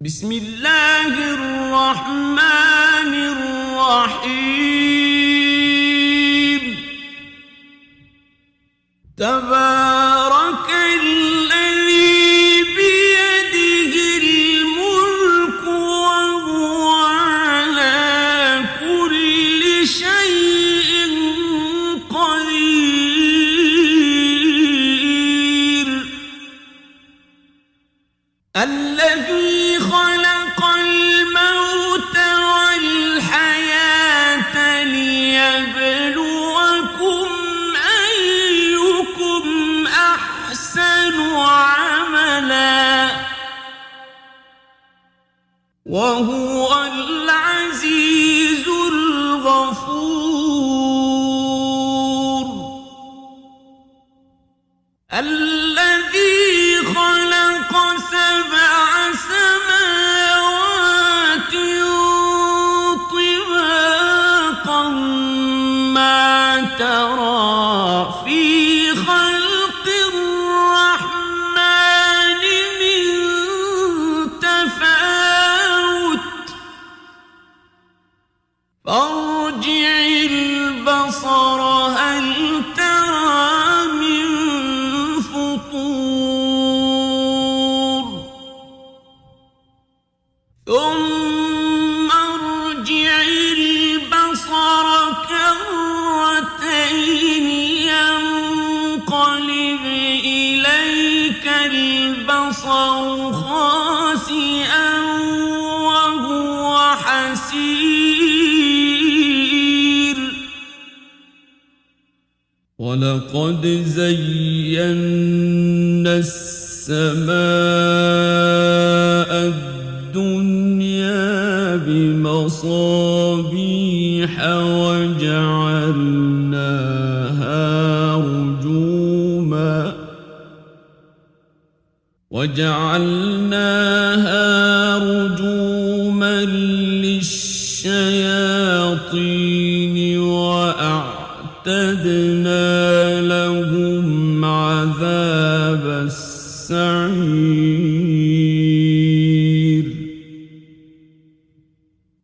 بسم الله الرحمن الرحيم تبارك الذي بيده الملك وهو على كل شيء قدير الذي خلق الموت والحياة ليبلوكم أيكم أحسن عملا وهو العزيز الغفور الذي خلق سبع سماوات طباقا ما ترى في خلق الرحمن من تفاوت فارجع البصر هل ترى من فطور ثم ارجع البصر كرتين ينقلب إليك البصر خاسئا وهو حسير ولقد زينا السماء الدنيا بمصابيح وجعلناها رجوما للشياطين وأعتدنا لهم عذاب السعير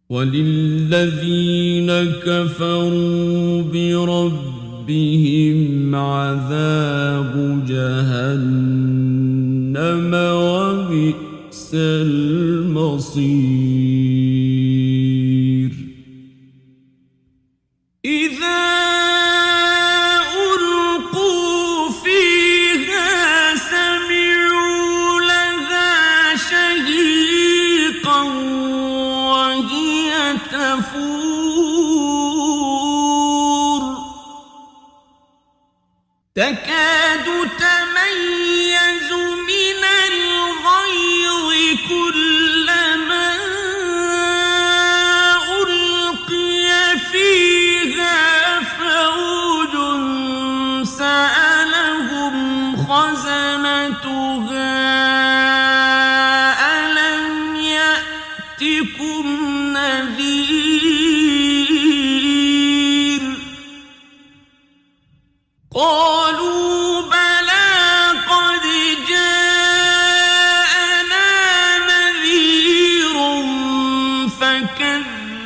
وللذين كفروا بربهم عذاب جهنم وبئس المصير إذا ألقوا فيها سمعوا لها شهيقا وهي تفور تكاد تميز من الغيظ كلما ألقي فيها فوج سألهم خزنتها ألم يأتكم نذير قالوا بلى قد جاءنا نذير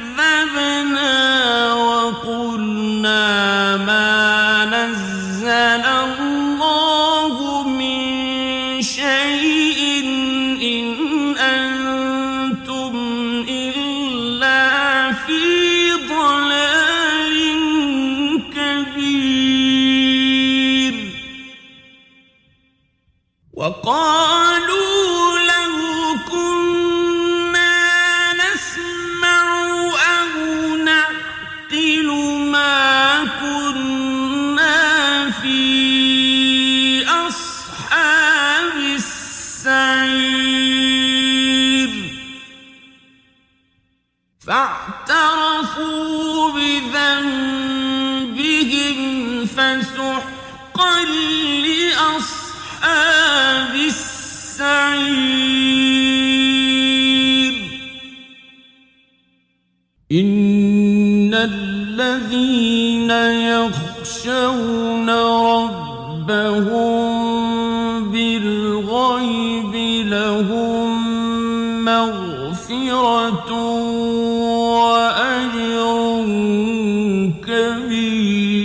فكذبنا وقلنا ما نزل الله من شيء إن أنتم إلا في ضلال كبير وقالوا لو كنا نسمع أو نعقل ما كنا في أصحاب السعير فاعترفوا بذنبهم فسحقا لأصحاب السعير إن الذين يخشون ربهم بالغيب لهم مغفرة مغفرة وأجر كبير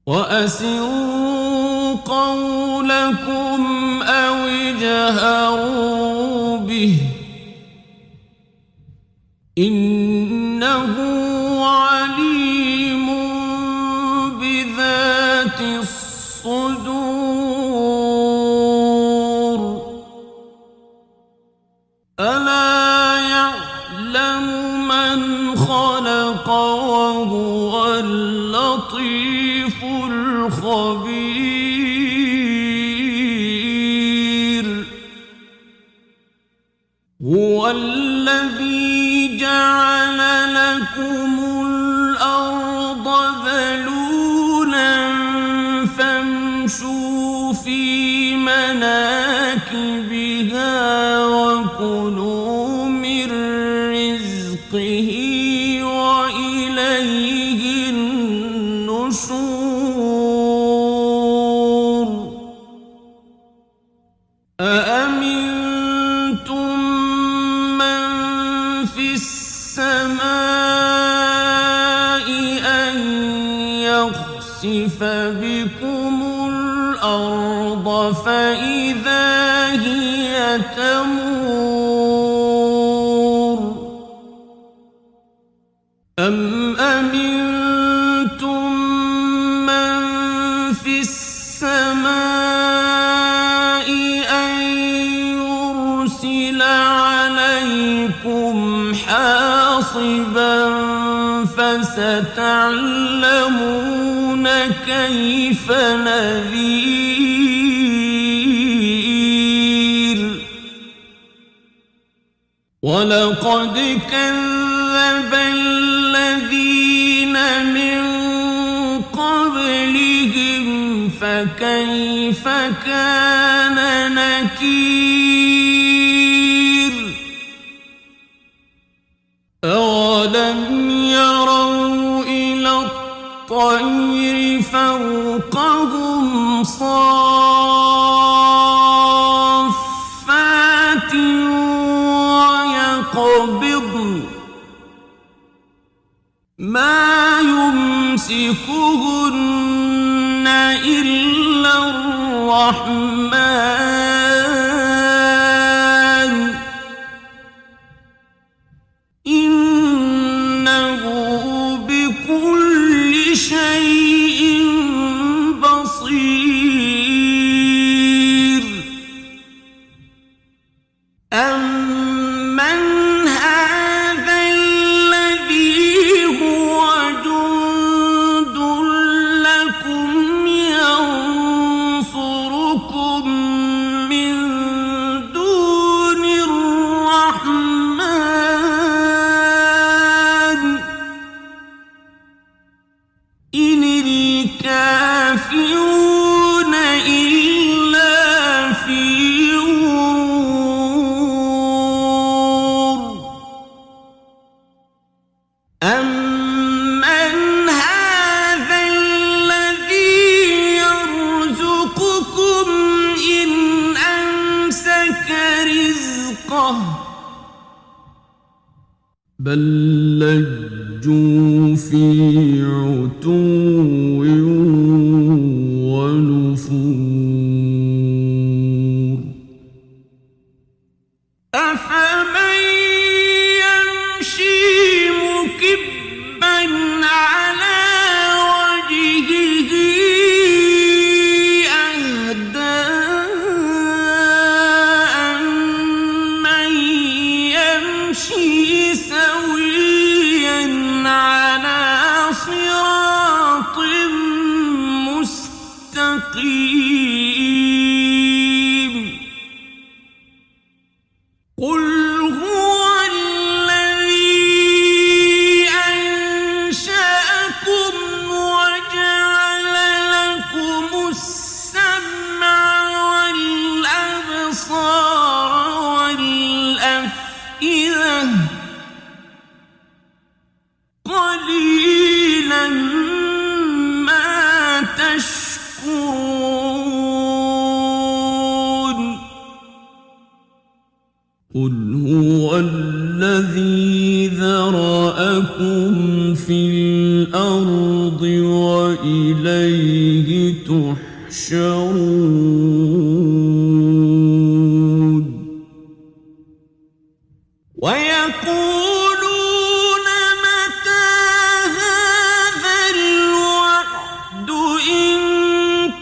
وأسروا قولكم أو اجهروا به إنه عليم بذات الصدور ألا يعلم من خلق وهو اللطيف الخبير هو الذي جعل لكم الأرض ذلولا فامشوا في مناكبها وكلوا من رزقه وإليه النشور أأمنتم من في السماء أن يخسف بكم الأرض فإذا هي تمور أم أمنتم من في السماء أن يرسل عليكم حاصبا فستعلمون كيف نذير ولقد كذب الذين من قبلهم فكيف كان نكير أولم يروا إلى الطير فوقهم صافات ويقبضن ما يمسكهن إلا الرحمن إنه بكل شيء بصير أمن هذا الذي هو جند لكم ينصركم من دون الرحمن إن الكافرون إلا في غرور أمن هذا الذي يرزقكم إن أمسك رزقه بل لجوا في عتو ونفور أفمن يمشي مكبا على وجهه أهدى أمن يمشي سويا على قل هو الذي ذرأكم في الأرض وإليه تحشرون ويقولون متى هذا الوعد إن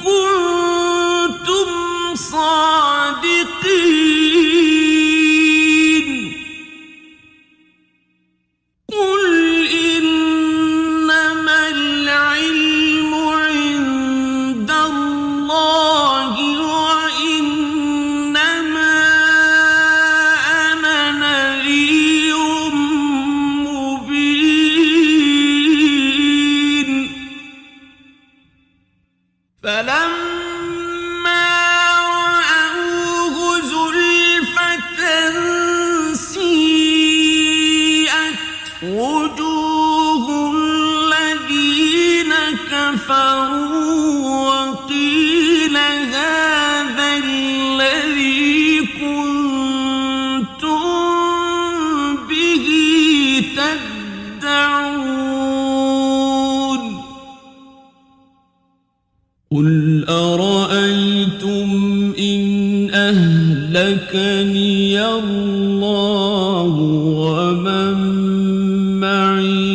كنتم صادقين قل إنما العلم عند الله وإنما أنا نذير مبين فلما رأوه زلفة سيئت وجوه الذين كفروا وقيل هذا الذي كنتم به تدعون قل أرأيتم إن أهلكني الله ومن معي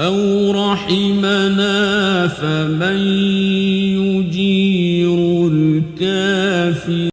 أو رحمنا فمن يجير الكافرين